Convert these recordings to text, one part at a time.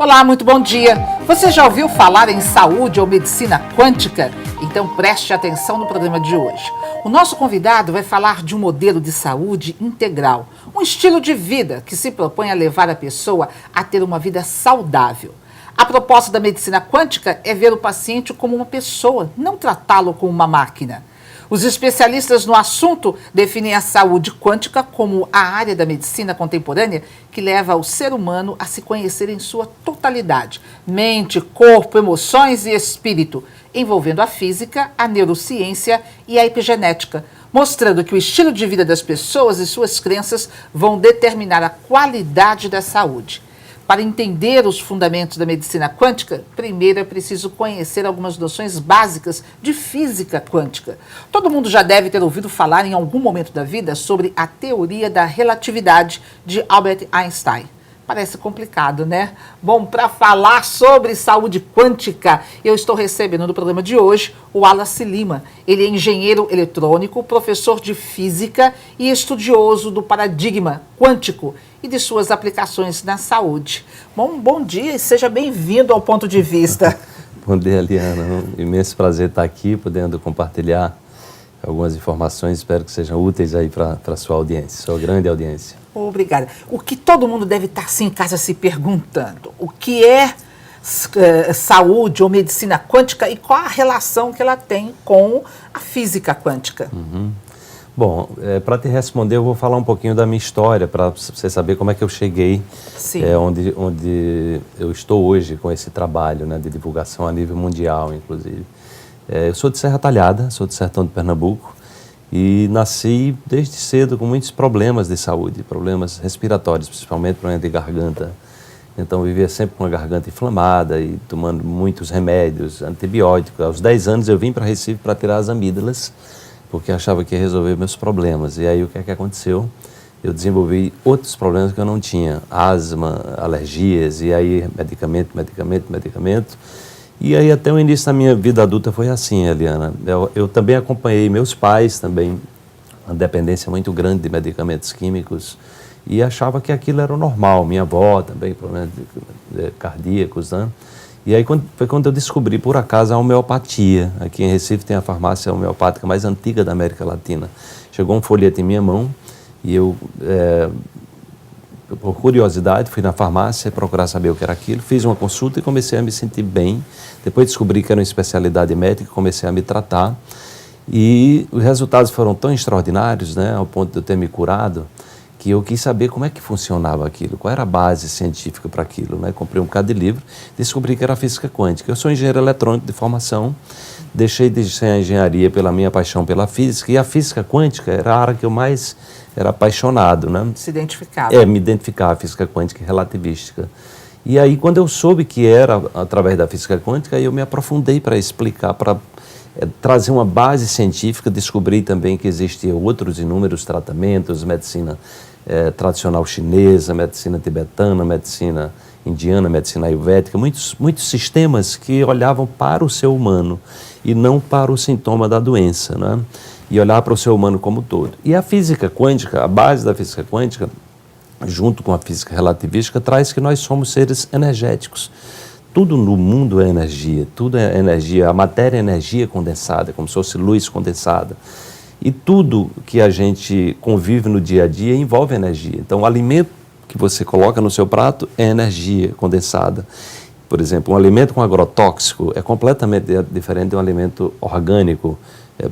Olá, muito bom dia. Você já ouviu falar em saúde ou medicina quântica? Então preste atenção no programa de hoje. O nosso convidado vai falar de um modelo de saúde integral, um estilo de vida que se propõe a levar a pessoa a ter uma vida saudável. A proposta da medicina quântica é ver o paciente como uma pessoa, não tratá-lo como uma máquina. Os especialistas no assunto definem a saúde quântica como a área da medicina contemporânea que leva o ser humano a se conhecer em sua totalidade, mente, corpo, emoções e espírito, envolvendo a física, a neurociência e a epigenética, mostrando que o estilo de vida das pessoas e suas crenças vão determinar a qualidade da saúde. Para entender os fundamentos da medicina quântica, primeiro é preciso conhecer algumas noções básicas de física quântica. Todo mundo já deve ter ouvido falar em algum momento da vida sobre a teoria da relatividade de Albert Einstein. Parece complicado, né? Bom, para falar sobre saúde quântica, eu estou recebendo no programa de hoje o Wallace Lima. Ele é engenheiro eletrônico, professor de física e estudioso do paradigma quântico e de suas aplicações na saúde. Bom dia e seja bem-vindo ao Ponto de Vista. Bom dia, Liana. Um imenso prazer estar aqui, podendo compartilhar algumas informações. Espero que sejam úteis aí para a sua audiência, sua grande audiência. Obrigada. O que todo mundo deve estar assim, em casa se perguntando, o que é saúde ou medicina quântica e qual a relação que ela tem com a física quântica? Bom, para te responder, eu vou falar um pouquinho da minha história, para você saber como é que eu cheguei onde eu estou hoje com esse trabalho, né, de divulgação a nível mundial, inclusive. Eu sou de Serra Talhada, sou do sertão de Pernambuco, e nasci desde cedo com muitos problemas de saúde, problemas respiratórios, principalmente problema de garganta. Então, eu vivia sempre com a garganta inflamada e tomando muitos remédios, antibióticos. Aos 10 anos, eu vim para Recife para tirar as amígdalas, porque achava que ia resolver meus problemas. E aí, o que é que aconteceu? Eu desenvolvi outros problemas que eu não tinha, asma, alergias, e aí medicamento. E aí até o início da minha vida adulta foi assim, Eliana. Eu também acompanhei meus pais, também uma dependência muito grande de medicamentos químicos, e achava que aquilo era o normal. Minha avó também, problemas cardíacos, né? E aí foi quando eu descobri, por acaso, a homeopatia. Aqui em Recife tem a farmácia homeopática mais antiga da América Latina. Chegou um folheto em minha mão e eu, por curiosidade, fui na farmácia procurar saber o que era aquilo, fiz uma consulta e comecei a me sentir bem. Depois descobri que era uma especialidade médica, comecei a me tratar. E os resultados foram tão extraordinários, né, ao ponto de eu ter me curado, que eu quis saber como é que funcionava aquilo, qual era a base científica para aquilo, né? Comprei um bocado de livro, descobri que era a física quântica. Eu sou engenheiro eletrônico de formação, deixei de ser a engenharia pela minha paixão pela física, e a física quântica era a área que eu mais era apaixonado, né? Se identificava. Me identificava, a física quântica e relativística. E aí, quando eu soube que era através da física quântica, eu me aprofundei para explicar, para trazer uma base científica, descobri também que existiam outros inúmeros tratamentos, medicina tradicional chinesa, medicina tibetana, medicina indiana, medicina ayurvédica, muitos sistemas que olhavam para o ser humano e não para o sintoma da doença, né? E olhar para o ser humano como um todo. E a física quântica, a base da física quântica, junto com a física relativística, traz que nós somos seres energéticos. Tudo no mundo é energia, tudo é energia, a matéria é energia condensada, como se fosse luz condensada. E tudo que a gente convive no dia a dia envolve energia. Então, o alimento que você coloca no seu prato é energia condensada. Por exemplo, um alimento com agrotóxico é completamente diferente de um alimento orgânico,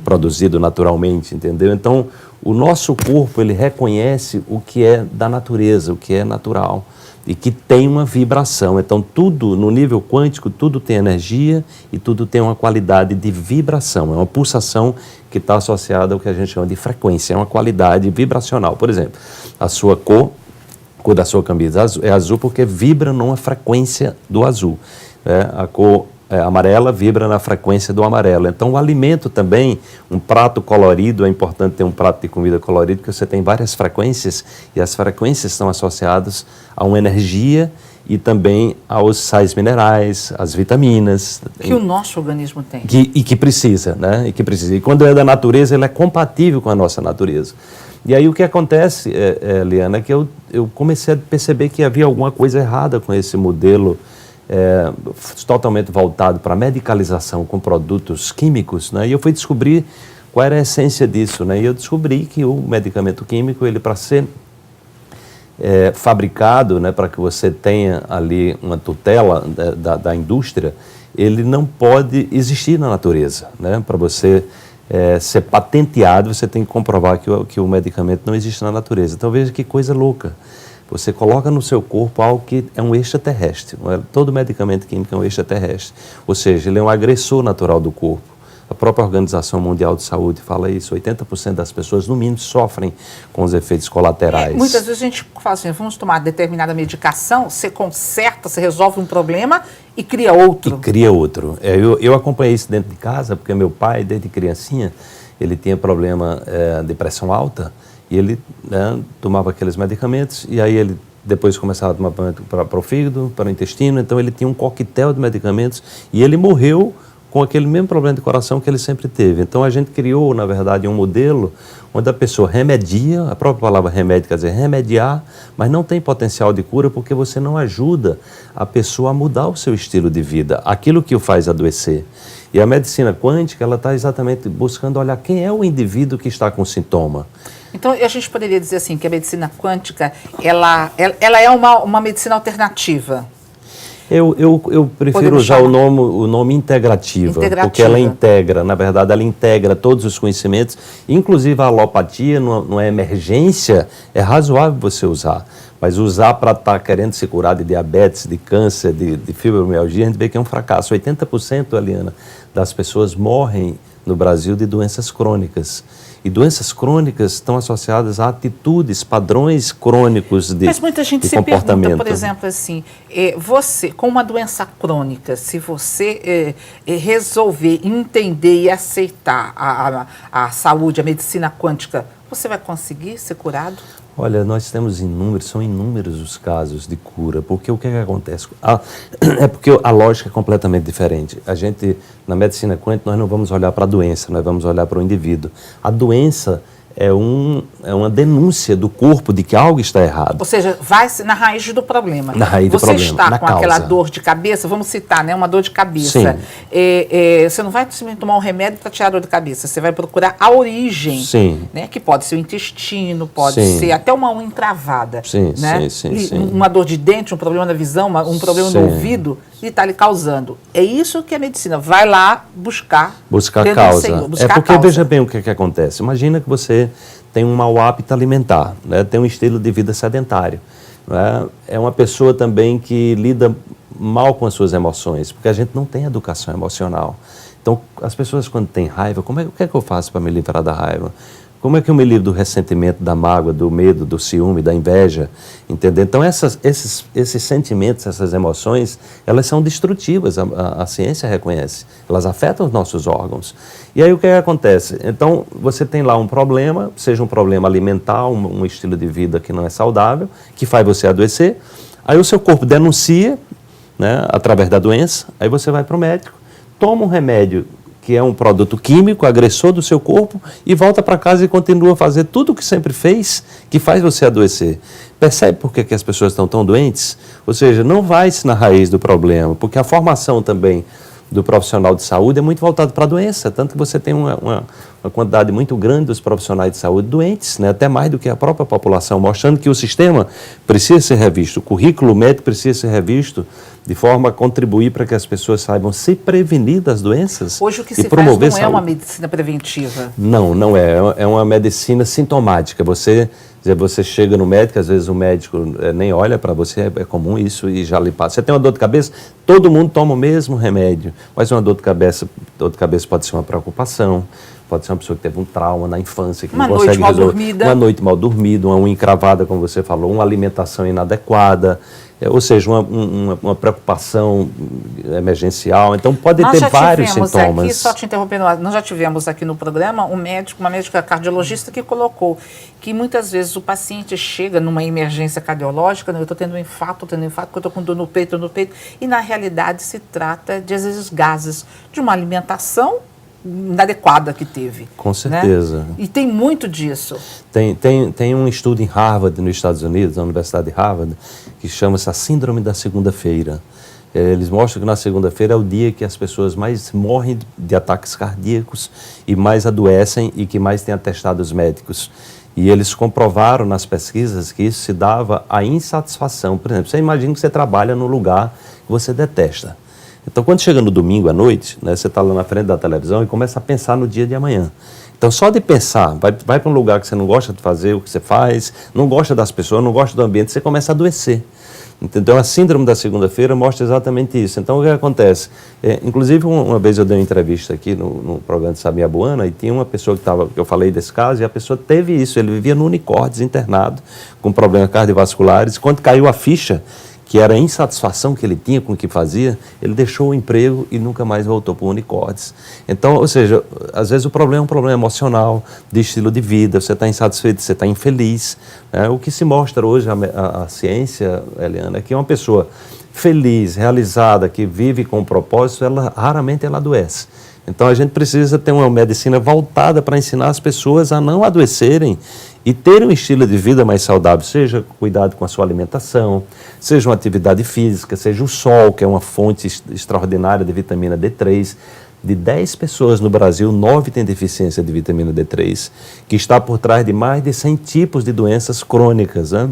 produzido naturalmente, entendeu? Então, o nosso corpo, ele reconhece o que é da natureza, o que é natural, e que tem uma vibração. Então, tudo no nível quântico, tudo tem energia e tudo tem uma qualidade de vibração. É uma pulsação que está associada ao que a gente chama de frequência, é uma qualidade vibracional. Por exemplo, a sua cor da sua camisa é azul porque vibra numa frequência do azul. A cor amarela vibra na frequência do amarelo. Então, o alimento também, um prato colorido, é importante ter um prato de comida colorido, porque você tem várias frequências, e as frequências estão associadas a uma energia e também aos sais minerais, às vitaminas. Que o nosso organismo tem. Que precisa, né? E quando é da natureza, ele é compatível com a nossa natureza. E aí o que acontece, Liana, é que eu comecei a perceber que havia alguma coisa errada com esse modelo totalmente voltado para a medicalização com produtos químicos, né? E eu fui descobrir qual era a essência disso, né? E eu descobri que o medicamento químico, ele para ser fabricado, né, para que você tenha ali uma tutela da indústria, ele não pode existir na natureza, né? Para você ser patenteado, você tem que comprovar que o medicamento não existe na natureza. Então veja que coisa louca. Você coloca no seu corpo algo que é um extraterrestre. Todo medicamento químico é um extraterrestre. Ou seja, ele é um agressor natural do corpo. A própria Organização Mundial de Saúde fala isso. 80% das pessoas, no mínimo, sofrem com os efeitos colaterais. Muitas vezes a gente fala assim, vamos tomar determinada medicação, você conserta, você resolve um problema e cria outro. E cria outro. Eu acompanhei isso dentro de casa, porque meu pai, desde criancinha, ele tinha problema de pressão alta, e ele tomava aqueles medicamentos, e aí ele depois começava a tomar para o fígado, para o intestino, então ele tinha um coquetel de medicamentos, e ele morreu com aquele mesmo problema de coração que ele sempre teve. Então a gente criou, na verdade, um modelo onde a pessoa remedia, a própria palavra remédio quer dizer remediar, mas não tem potencial de cura porque você não ajuda a pessoa a mudar o seu estilo de vida, aquilo que o faz adoecer. E a medicina quântica, ela está exatamente buscando olhar quem é o indivíduo que está com sintoma. Então, a gente poderia dizer assim, que a medicina quântica, ela é uma medicina alternativa. Eu prefiro usar o nome integrativa, porque ela integra, na verdade, ela integra todos os conhecimentos, inclusive a alopatia, numa emergência, é razoável você usar. Mas usar para estar querendo se curar de diabetes, de câncer, de fibromialgia, a gente vê que é um fracasso. 80%, Eliana, das pessoas morrem no Brasil de doenças crônicas. E doenças crônicas estão associadas a atitudes, padrões crônicos de comportamento. Mas muita gente se pergunta, por exemplo, assim, você, com uma doença crônica, se você resolver entender e aceitar a saúde, a medicina quântica, você vai conseguir ser curado? Olha, nós temos são inúmeros os casos de cura, porque o que acontece? É porque a lógica é completamente diferente. A gente, na medicina quântica, nós não vamos olhar para a doença, nós vamos olhar para o indivíduo. A doença é uma denúncia do corpo de que algo está errado. Ou seja, vai na raiz do problema. Na raiz do problema, Você está com aquela dor de cabeça, vamos citar, né, uma dor de cabeça. Sim. Você não vai simplesmente tomar um remédio para tirar a dor de cabeça, você vai procurar a origem. Sim. Né, que pode ser o intestino, pode Sim. ser até uma unha encravada. Sim, né? sim. Uma dor de dente, um problema na visão, um problema no ouvido, e está lhe causando. É isso que a medicina vai lá buscar. Buscar causa. Porque veja bem o que acontece. Imagina que você tem um mau hábito alimentar, né? Tem um estilo de vida sedentário. Né? É uma pessoa também que lida mal com as suas emoções, porque a gente não tem educação emocional. Então, as pessoas quando têm raiva, o que é que eu faço para me livrar da raiva? Como é que eu me livro do ressentimento, da mágoa, do medo, do ciúme, da inveja? Entendeu? Então, esses sentimentos, essas emoções, elas são destrutivas, a ciência reconhece. Elas afetam os nossos órgãos. E aí, o que acontece? Então, você tem lá um problema, seja um problema alimentar, um estilo de vida que não é saudável, que faz você adoecer. Aí, o seu corpo denuncia, né, através da doença, aí você vai para o médico, toma um remédio que é um produto químico, agressor do seu corpo, e volta para casa e continua a fazer tudo o que sempre fez, que faz você adoecer. Percebe por que as pessoas estão tão doentes? Ou seja, não vai-se na raiz do problema, porque a formação também do profissional de saúde é muito voltado para a doença, tanto que você tem uma quantidade muito grande dos profissionais de saúde doentes, né, até mais do que a própria população, mostrando que o sistema precisa ser revisto, o currículo médico precisa ser revisto, de forma a contribuir para que as pessoas saibam se prevenir das doenças. Hoje o que e se promover faz não saúde. É uma medicina preventiva. Não é. É uma medicina sintomática. Você chega no médico, às vezes o médico nem olha para você, é comum isso e já lhe passa. Você tem uma dor de cabeça, todo mundo toma o mesmo remédio, mas uma dor de cabeça pode ser uma preocupação, pode ser uma pessoa que teve um trauma na infância, que não consegue resolver. Uma noite mal dormida, uma unha encravada, como você falou, uma alimentação inadequada, ou seja, uma preocupação emergencial. Então, pode ter vários sintomas. Aqui, só te interrompendo, nós já tivemos aqui no programa uma médica cardiologista que colocou que muitas vezes o paciente chega numa emergência cardiológica, né, eu estou tendo um infarto, porque eu estou com dor no peito, e na realidade se trata de, às vezes, gases de uma alimentação inadequada que teve. Com certeza. Né? E tem muito disso. Tem um estudo em Harvard, nos Estados Unidos, na Universidade de Harvard, que chama-se a Síndrome da Segunda-feira. Eles mostram que na segunda-feira é o dia que as pessoas mais morrem de ataques cardíacos e mais adoecem e que mais têm atestados médicos. E eles comprovaram nas pesquisas que isso se dava à insatisfação. Por exemplo, você imagina que você trabalha num lugar que você detesta. Então, quando chega no domingo à noite, né, você está lá na frente da televisão e começa a pensar no dia de amanhã. Então, só de pensar, vai para um lugar que você não gosta de fazer o que você faz, não gosta das pessoas, não gosta do ambiente, você começa a adoecer. Então, a síndrome da segunda-feira mostra exatamente isso. Então, o que acontece? Inclusive, uma vez eu dei uma entrevista aqui no programa de Samia Buana e tinha uma pessoa que eu falei desse caso e a pessoa teve isso. Ele vivia no Unicordes, internado, com problemas cardiovasculares. Quando caiu a ficha, que era a insatisfação que ele tinha com o que fazia, ele deixou o emprego e nunca mais voltou para o Unicordes. Então, ou seja, às vezes o problema é um problema emocional, de estilo de vida, você está insatisfeito, você está infeliz. Né? O que se mostra hoje, a ciência, Eliana, é que uma pessoa feliz, realizada, que vive com um propósito, raramente ela adoece. Então a gente precisa ter uma medicina voltada para ensinar as pessoas a não adoecerem e ter um estilo de vida mais saudável, seja cuidado com a sua alimentação, seja uma atividade física, seja o sol, que é uma fonte extraordinária de vitamina D3. De 10 pessoas no Brasil, 9 têm deficiência de vitamina D3, que está por trás de mais de 100 tipos de doenças crônicas, né?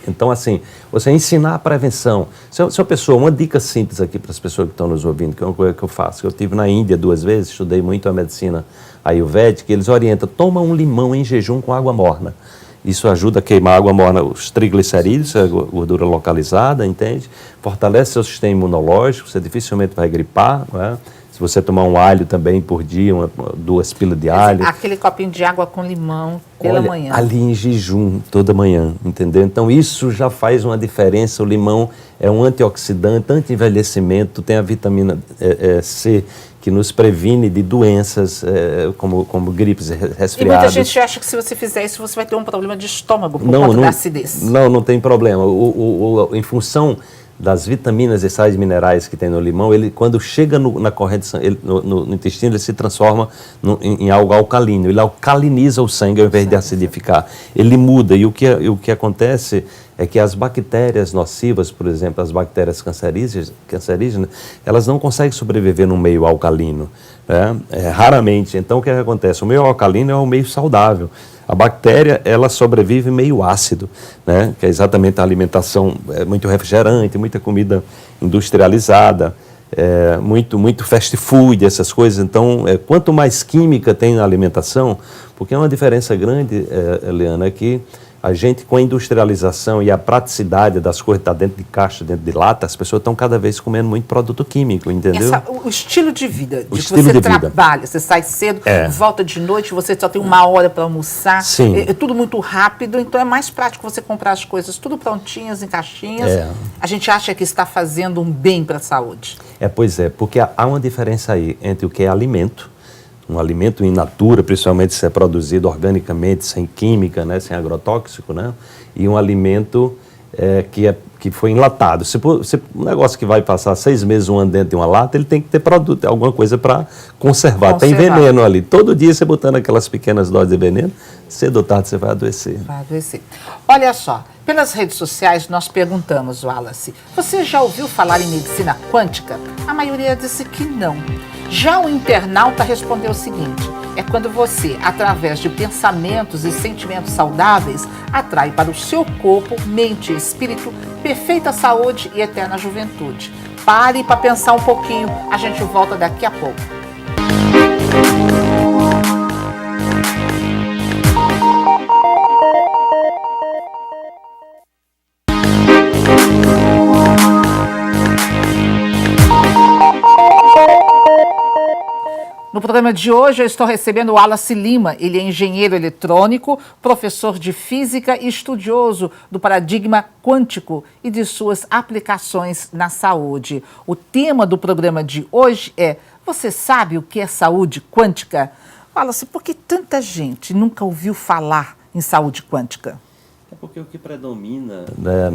Então, assim, você ensinar a prevenção. Se uma pessoa, uma dica simples aqui para as pessoas que estão nos ouvindo, que é uma coisa que eu faço. Eu estive na Índia 2 vezes, estudei muito a medicina ayurvédica, eles orientam, toma um limão em jejum com água morna. Isso ajuda a queimar a água morna, os triglicerídeos, a gordura localizada, entende? Fortalece seu sistema imunológico, você dificilmente vai gripar, não é? Se você tomar um alho também por dia, 2 pilas de alho. Aquele copinho de água com limão pela manhã. Ali em jejum, toda manhã, entendeu? Então isso já faz uma diferença. O limão é um antioxidante, anti-envelhecimento, tem a vitamina C, que nos previne de doenças como gripes e resfriados. E muita gente acha que se você fizer isso, você vai ter um problema de estômago por conta da acidez. Não tem problema. Em função das vitaminas e sais minerais que tem no limão, ele, quando chega na corrente no intestino, ele se transforma em algo alcalino. Ele alcaliniza o sangue ao invés de acidificar. Ele muda. E o que acontece é que as bactérias nocivas, por exemplo, as bactérias cancerígenas, elas não conseguem sobreviver num meio alcalino, né? Raramente. Então, o que acontece? O meio alcalino é um meio saudável. A bactéria, ela sobrevive meio ácido, né? Que é exatamente a alimentação, muito refrigerante, muita comida industrializada, muito fast food, essas coisas. Então, quanto mais química tem na alimentação, porque é uma diferença grande, Eliana, que a gente, com a industrialização e a praticidade das coisas, está dentro de caixa, dentro de lata, as pessoas estão cada vez comendo muito produto químico, entendeu? O estilo de vida, de que você trabalha, você sai cedo, volta de noite, você só tem 1 hora para almoçar, é tudo muito rápido, então é mais prático você comprar as coisas tudo prontinhas, em caixinhas. A gente acha que está fazendo um bem para a saúde. Pois é, porque há uma diferença aí entre o que é alimento, um alimento in natura, principalmente se é produzido organicamente, sem química, né, sem agrotóxico, né, e um alimento que foi enlatado. Um negócio que vai passar 6 meses, 1 ano dentro de uma lata, ele tem que ter produto, alguma coisa para conservar. Tem veneno ali. Todo dia você botando aquelas pequenas doses de veneno, cedo ou tarde você vai adoecer. Vai adoecer. Olha só, pelas redes sociais nós perguntamos, Wallace, você já ouviu falar em medicina quântica? A maioria disse que não. Já o internauta respondeu o seguinte: é quando você, através de pensamentos e sentimentos saudáveis, atrai para o seu corpo, mente e espírito perfeita saúde e eterna juventude. Pare para pensar um pouquinho, a gente volta daqui a pouco. No programa de hoje eu estou recebendo o Wallace Lima. Ele é engenheiro eletrônico, professor de física e estudioso do paradigma quântico e de suas aplicações na saúde. O tema do programa de hoje é: você sabe o que é saúde quântica? Wallace, por que tanta gente nunca ouviu falar em saúde quântica? É porque o que predomina, né,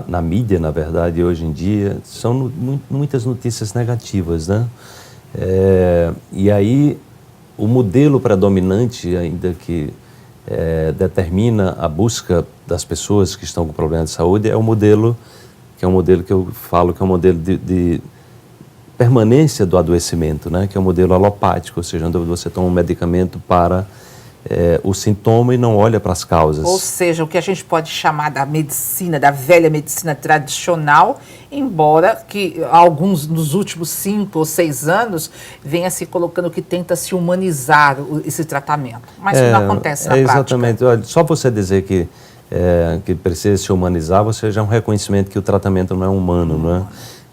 na mídia, na verdade, hoje em dia, são muitas notícias negativas, né? E aí, o modelo predominante, ainda que determina a busca das pessoas que estão com problemas de saúde, é o modelo que é um modelo que eu falo que é um modelo de permanência do adoecimento, né? Que é um modelo alopático, ou seja, onde você toma um medicamento para o sintoma e não olha para as causas. Ou seja, o que a gente pode chamar da medicina, da velha medicina tradicional, embora que alguns nos últimos 5 ou 6 anos venha se colocando que tenta se humanizar esse tratamento. Mas isso não acontece na prática. Exatamente. Olha, só você dizer que precisa se humanizar, você já é um reconhecimento que o tratamento não é humano, não é?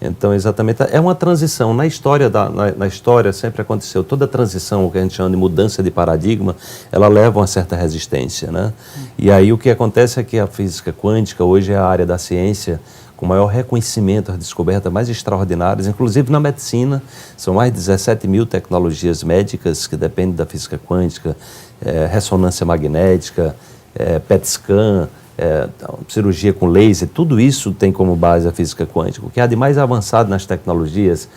Então, exatamente, é uma transição. Na história, na história sempre aconteceu, toda transição, o que a gente chama de mudança de paradigma, ela leva a uma certa resistência, né? E aí o que acontece é que a física quântica hoje é a área da ciência com maior reconhecimento, as descobertas mais extraordinárias, inclusive na medicina, são mais de 17 mil tecnologias médicas que dependem da física quântica, ressonância magnética, PET scan, cirurgia com laser, tudo isso tem como base a física quântica. O que há de mais avançado nas tecnologias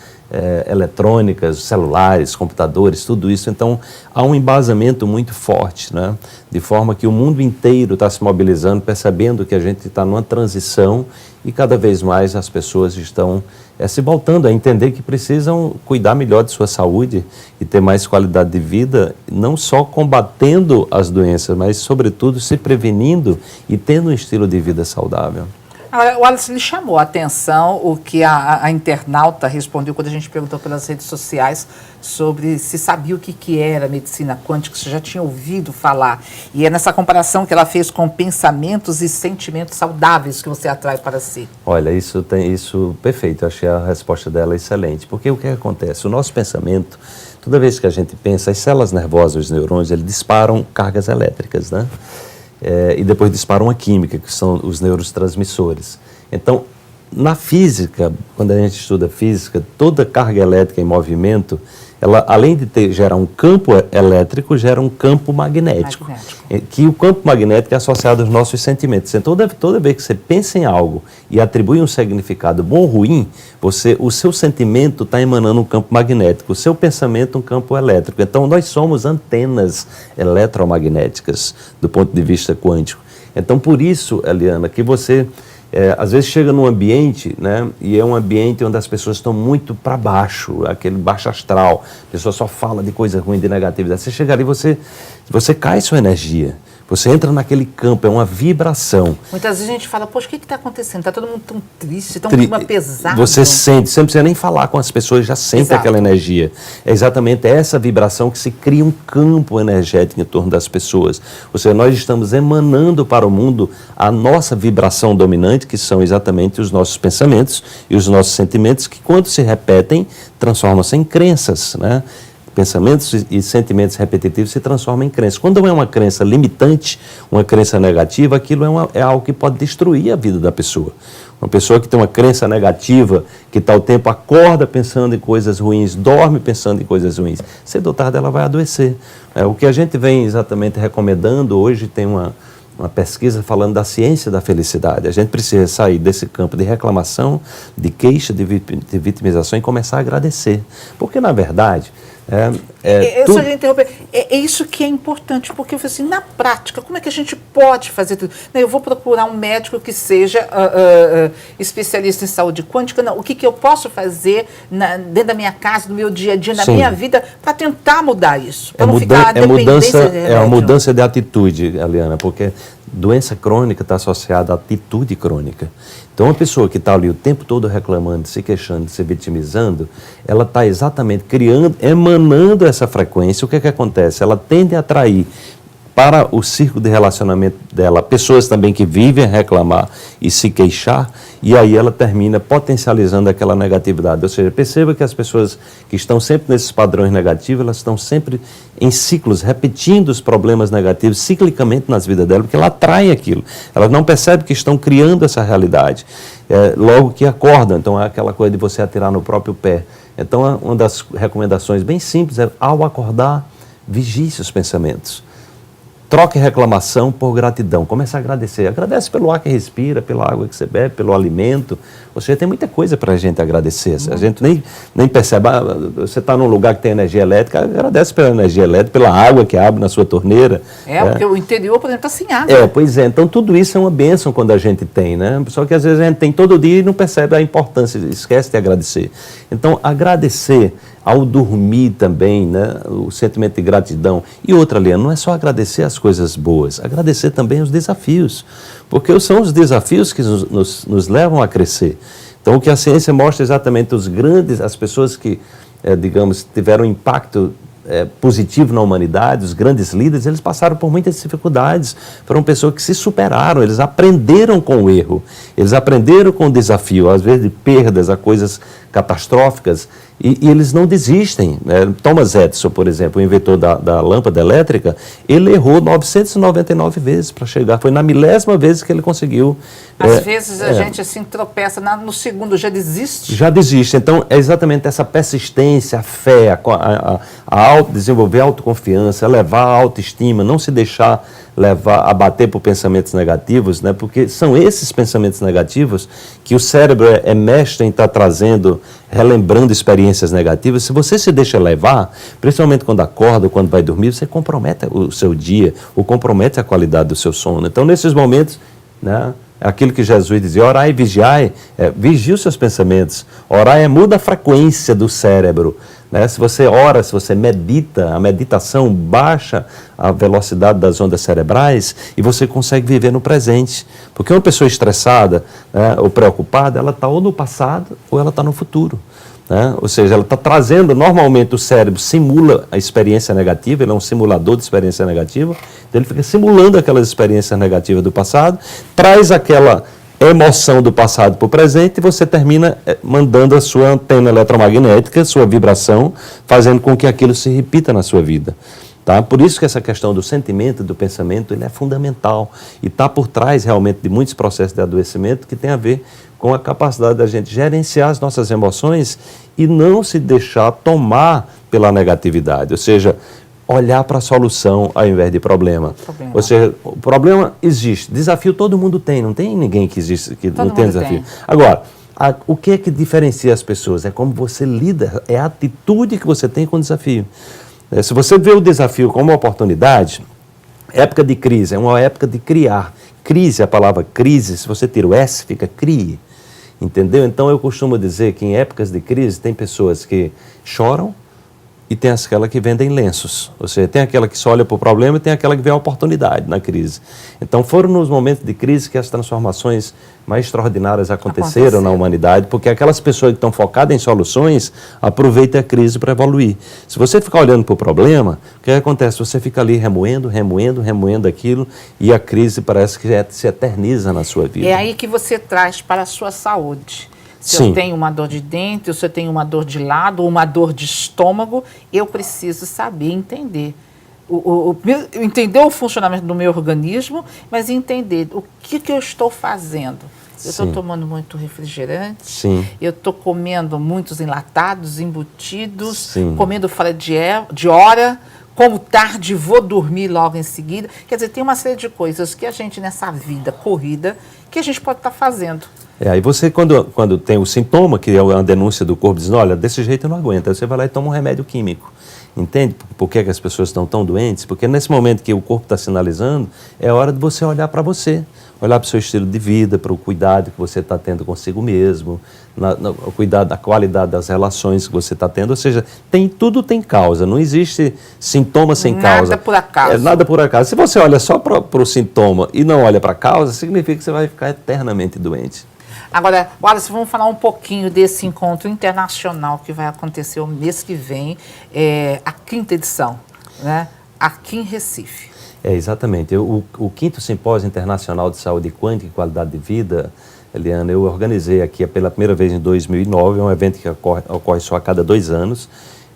eletrônicas, celulares, computadores, tudo isso. Então, há um embasamento muito forte, né? De forma que o mundo inteiro está se mobilizando, percebendo que a gente está numa transição e cada vez mais as pessoas estão se voltando a entender que precisam cuidar melhor de sua saúde e ter mais qualidade de vida, não só combatendo as doenças, mas, sobretudo, se prevenindo e tendo um estilo de vida saudável. Agora, o Wallace, lhe chamou a atenção o que a internauta respondeu quando a gente perguntou pelas redes sociais sobre se sabia o que era medicina quântica, se já tinha ouvido falar. E é nessa comparação que ela fez com pensamentos e sentimentos saudáveis que você atrai para si. Olha, isso perfeito, eu achei a resposta dela excelente, porque o que acontece? O nosso pensamento, toda vez que a gente pensa, as células nervosas, os neurônios, eles disparam cargas elétricas, né? E depois disparam uma química, que são os neurotransmissores. Então, na física, quando a gente estuda física, toda carga elétrica em movimento, ela, além de gerar um campo elétrico, gera um campo magnético. Que o campo magnético é associado aos nossos sentimentos. Então, toda vez que você pensa em algo e atribui um significado bom ou ruim, o seu sentimento está emanando um campo magnético, o seu pensamento um campo elétrico. Então, nós somos antenas eletromagnéticas do ponto de vista quântico. Então, por isso, Eliana, que você às vezes chega num ambiente, né, e é um ambiente onde as pessoas estão muito para baixo, aquele baixo astral, a pessoa só fala de coisa ruim, de negatividade. Você chega ali, você cai sua energia. Você entra naquele campo, é uma vibração. Muitas vezes a gente fala, poxa, o que está acontecendo? Está todo mundo tão triste, tão clima pesado. Você sente, você não precisa nem falar com as pessoas, já sente aquela energia. É exatamente essa vibração que se cria um campo energético em torno das pessoas. Ou seja, nós estamos emanando para o mundo a nossa vibração dominante, que são exatamente os nossos pensamentos e os nossos sentimentos, que quando se repetem, transformam-se em crenças, né? Pensamentos e sentimentos repetitivos se transformam em crenças. Quando é uma crença limitante, uma crença negativa, aquilo é algo que pode destruir a vida da pessoa. Uma pessoa que tem uma crença negativa, que tal tempo acorda pensando em coisas ruins, dorme pensando em coisas ruins, cedo ou tarde ela vai adoecer. O que a gente vem exatamente recomendando hoje, tem uma pesquisa falando da ciência da felicidade. A gente precisa sair desse campo de reclamação, de queixa, de vitimização e começar a agradecer. Porque, na verdade, só de interromper, é isso que é importante, porque eu falei assim, na prática, como é que a gente pode fazer tudo? Eu vou procurar um médico que seja especialista em saúde quântica, não, o que eu posso fazer dentro da minha casa, no meu dia a dia, na minha vida, para tentar mudar isso, para não ficar dependência de remédio. É uma mudança de atitude, Eliana, porque doença crônica está associada à atitude crônica. Então, uma pessoa que está ali o tempo todo reclamando, se queixando, se vitimizando, ela está exatamente emanando essa frequência. O que acontece? Ela tende a atrair para o círculo de relacionamento dela pessoas também que vivem a reclamar e se queixar, e aí ela termina potencializando aquela negatividade. Ou seja, perceba que as pessoas que estão sempre nesses padrões negativos, elas estão sempre em ciclos, repetindo os problemas negativos ciclicamente nas vidas dela, porque ela atrai aquilo. Elas não percebem que estão criando essa realidade. Logo que acordam, então é aquela coisa de você atirar no próprio pé. Então, uma das recomendações bem simples é, ao acordar, vigie seus pensamentos. troque reclamação por gratidão. Comece a agradecer. Agradece pelo ar que respira, pela água que você bebe, pelo alimento. Ou seja, tem muita coisa para a gente agradecer. A gente nem percebe. Você está num lugar que tem energia elétrica, agradece pela energia elétrica, pela água que abre na sua torneira. Porque o interior, por exemplo, está sem água. Pois é. Então, tudo isso é uma bênção quando a gente tem, né? Só que às vezes a gente tem todo dia e não percebe a importância, esquece de agradecer. Então, agradecer ao dormir também, né, o sentimento de gratidão. E outra, Liana, não é só agradecer as coisas boas, agradecer também os desafios, porque são os desafios que nos levam a crescer. Então, o que a ciência mostra exatamente as pessoas que, digamos, tiveram impacto positivo na humanidade, os grandes líderes, eles passaram por muitas dificuldades, foram pessoas que se superaram, eles aprenderam com o erro, eles aprenderam com o desafio, às vezes de perdas a coisas catastróficas, e eles não desistem. Thomas Edison, por exemplo, o inventor da lâmpada elétrica, ele errou 999 vezes para chegar, foi na 10ª vez que ele conseguiu. Às vezes a gente assim tropeça, no segundo já desiste. Já desiste. Então, é exatamente essa persistência, a fé, desenvolver a autoconfiança, elevar a autoestima, não se deixar abater por pensamentos negativos, né? Porque são esses pensamentos negativos que o cérebro é mestre em estar trazendo, relembrando experiências negativas. Se você se deixa levar, principalmente quando acorda, quando vai dormir, você compromete o seu dia, ou compromete a qualidade do seu sono. Então, nesses momentos, né, aquilo que Jesus dizia, orai e vigiai, vigie os seus pensamentos. Orai muda a frequência do cérebro. Né? Se você ora, se você medita, a meditação baixa a velocidade das ondas cerebrais e você consegue viver no presente. Porque uma pessoa estressada, né, ou preocupada, ela está ou no passado ou ela está no futuro. Né? Ou seja, ela está trazendo, normalmente o cérebro simula a experiência negativa, ele é um simulador de experiência negativa, então ele fica simulando aquelas experiências negativas do passado, traz aquela emoção do passado para o presente e você termina mandando a sua antena eletromagnética, sua vibração, fazendo com que aquilo se repita na sua vida. Tá? Por isso que essa questão do sentimento, do pensamento, ele é fundamental e está por trás realmente de muitos processos de adoecimento que tem a ver com a capacidade da gente gerenciar as nossas emoções e não se deixar tomar pela negatividade, ou seja, olhar para a solução ao invés de problema. Ou seja, o problema existe, desafio todo mundo tem, não tem ninguém que não tem desafio. Agora, o que é que diferencia as pessoas? É como você lida, é a atitude que você tem com o desafio. Se você vê o desafio como uma oportunidade, época de crise é uma época de criar. Crise, a palavra crise, se você tira o S, fica crie. Entendeu? Então eu costumo dizer que em épocas de crise tem pessoas que choram e tem aquela que vendem lenços. Ou seja, tem aquela que só olha para o problema e tem aquela que vê a oportunidade na crise. Então foram nos momentos de crise que as transformações mais extraordinárias aconteceram na humanidade, porque aquelas pessoas que estão focadas em soluções aproveitam a crise para evoluir. Se você ficar olhando para o problema, o que acontece? Você fica ali remoendo aquilo e a crise parece que se eterniza na sua vida. É aí que você traz para a sua saúde. Se eu tenho uma dor de dente, se eu tenho uma dor de lado, ou uma dor de estômago, eu preciso saber entender. Entender o funcionamento do meu organismo, mas entender o que eu estou fazendo. Eu estou tomando muito refrigerante, eu estou comendo muitos enlatados, embutidos, comendo fora de hora, como tarde, vou dormir logo em seguida. Quer dizer, tem uma série de coisas que a gente, nessa vida corrida, que a gente pode estar fazendo. Aí você, quando tem o sintoma, que é uma denúncia do corpo, dizendo, olha, desse jeito eu não aguento, aí você vai lá e toma um remédio químico. Entende por que as pessoas estão tão doentes? Porque nesse momento que o corpo está sinalizando, é hora de você olhar para você, olhar para o seu estilo de vida, para o cuidado que você está tendo consigo mesmo, o cuidado da qualidade das relações que você está tendo, ou seja, tudo tem causa, não existe sintoma sem causa. Nada por acaso. Nada por acaso. Se você olha só para o sintoma e não olha para a causa, significa que você vai ficar eternamente doente. Agora, Wallace, vamos falar um pouquinho desse encontro internacional que vai acontecer o mês que vem, a 5ª edição, né? Aqui em Recife. Exatamente. O 5º Simpósio Internacional de Saúde Quântica e Qualidade de Vida, Eliana, eu organizei aqui pela primeira vez em 2009, é um evento que ocorre só a cada 2 anos.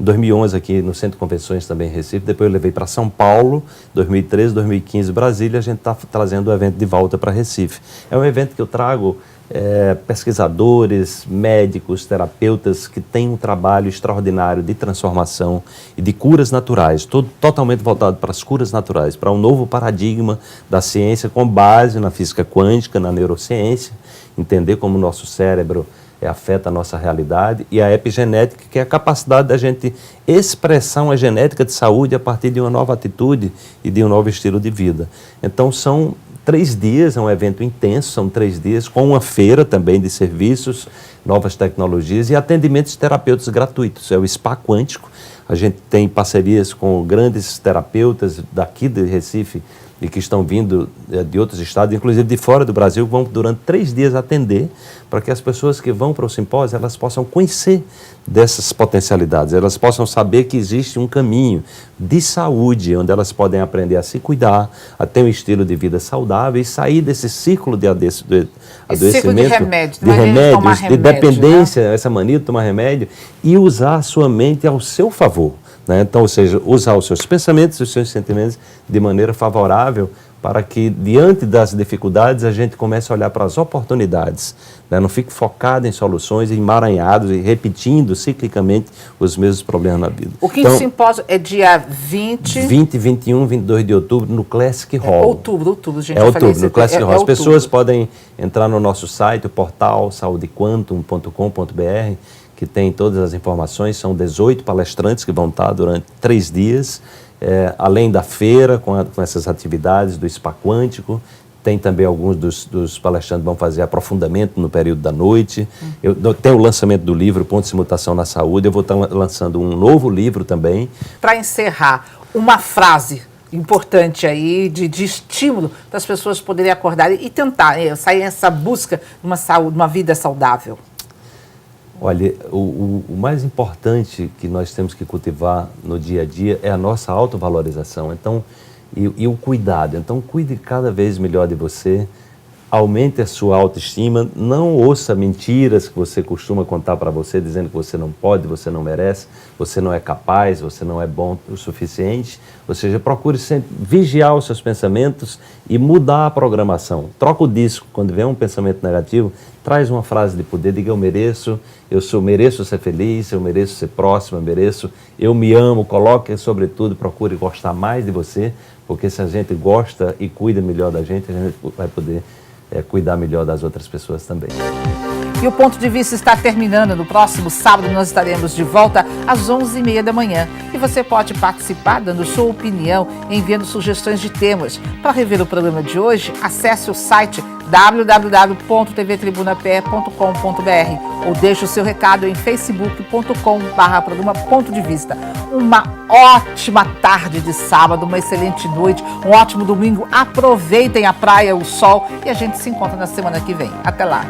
Em 2011 aqui no Centro de Convenções também em Recife, depois eu levei para São Paulo, 2013, 2015 Brasília, a gente está trazendo o evento de volta para Recife. É um evento que eu trago pesquisadores, médicos, terapeutas que têm um trabalho extraordinário de transformação e de curas naturais, totalmente voltado para as curas naturais, para um novo paradigma da ciência com base na física quântica, na neurociência, entender como o nosso cérebro afeta a nossa realidade, e a epigenética, que é a capacidade da gente expressar uma genética de saúde a partir de uma nova atitude e de um novo estilo de vida. Então são 3 dias, é um evento intenso, são 3 dias, com uma feira também de serviços, novas tecnologias e atendimentos terapêuticos gratuitos. É o Spa Quântico. A gente tem parcerias com grandes terapeutas daqui de Recife e que estão vindo de outros estados, inclusive de fora do Brasil, vão durante 3 dias atender para que as pessoas que vão para o simpósio, elas possam conhecer dessas potencialidades, elas possam saber que existe um caminho de saúde, onde elas podem aprender a se cuidar, a ter um estilo de vida saudável e sair desse ciclo de adoecimento, ciclo de remédio, de remédios, de dependência, né? Essa mania de tomar remédio, e usar a sua mente ao seu favor. Né? Então, ou seja, usar os seus pensamentos, os seus sentimentos de maneira favorável para que, diante das dificuldades, a gente comece a olhar para as oportunidades. Né? Não fique focado em soluções emaranhados e repetindo ciclicamente os mesmos problemas na vida. O quinto simpósio é dia 20... 21, 22 de outubro, no Classic Hall. Outubro, gente. É outubro, no Classic Hall. As pessoas podem entrar no nosso site, o portal saudequantum.com.br, que tem todas as informações. São 18 palestrantes que vão estar durante 3 dias, além da feira, com essas atividades do Spa Quântico. Tem também alguns dos palestrantes que vão fazer aprofundamento no período da noite. Eu tenho o lançamento do livro Pontos de Mutação na Saúde. Eu vou estar lançando um novo livro também. Para encerrar, uma frase importante aí de estímulo para as pessoas poderem acordar e tentar sair nessa busca de uma vida saudável. Olha, o mais importante que nós temos que cultivar no dia a dia é a nossa autovalorização. Então, e o cuidado. Então, cuide cada vez melhor de você, aumente a sua autoestima, não ouça mentiras que você costuma contar para você, dizendo que você não pode, você não merece, você não é capaz, você não é bom o suficiente. Ou seja, procure sempre vigiar os seus pensamentos e mudar a programação. Troca o disco. Quando vem um pensamento negativo, traz uma frase de poder, diga: eu mereço ser feliz, eu mereço ser próximo, eu me amo. Coloque, sobretudo, procure gostar mais de você, porque se a gente gosta e cuida melhor da gente, a gente vai poder cuidar melhor das outras pessoas também. E o Ponto de Vista está terminando. No próximo sábado nós estaremos de volta às 11h30 da manhã. E você pode participar dando sua opinião, enviando sugestões de temas. Para rever o programa de hoje, acesse o site www.tvtribunape.com.br ou deixe o seu recado em facebook.com/programa Ponto de Vista. Uma ótima tarde de sábado, uma excelente noite, um ótimo domingo. Aproveitem a praia, o sol, e a gente se encontra na semana que vem. Até lá!